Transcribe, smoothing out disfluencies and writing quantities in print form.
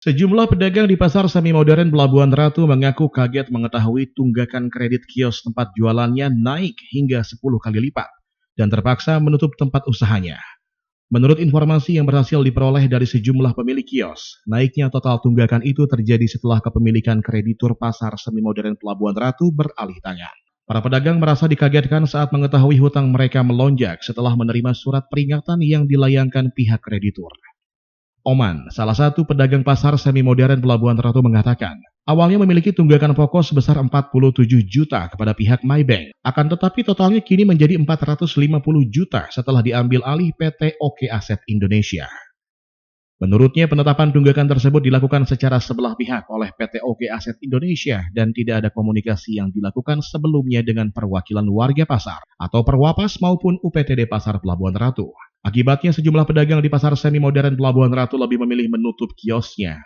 Sejumlah pedagang di pasar semi modern Pelabuhan Ratu mengaku kaget mengetahui tunggakan kredit kios tempat jualannya naik hingga 10 kali lipat dan terpaksa menutup tempat usahanya. Menurut informasi yang berhasil diperoleh dari sejumlah pemilik kios, naiknya total tunggakan itu terjadi setelah kepemilikan kreditur pasar semi modern Pelabuhan Ratu beralih tangan. Para pedagang merasa dikagetkan saat mengetahui hutang mereka melonjak setelah menerima surat peringatan yang dilayangkan pihak kreditur. Oman, salah satu pedagang pasar semi modern Pelabuhan Ratu mengatakan, awalnya memiliki tunggakan pokok sebesar 47 juta kepada pihak Maybank. Akan tetapi totalnya kini menjadi 450 juta setelah diambil alih PT Oke Aset Indonesia. Menurutnya penetapan tunggakan tersebut dilakukan secara sebelah pihak oleh PT Oke Aset Indonesia dan tidak ada komunikasi yang dilakukan sebelumnya dengan perwakilan warga pasar atau Perwapas maupun UPTD Pasar Pelabuhan Ratu. Akibatnya sejumlah pedagang di pasar semi modern Pelabuhan Ratu lebih memilih menutup kiosnya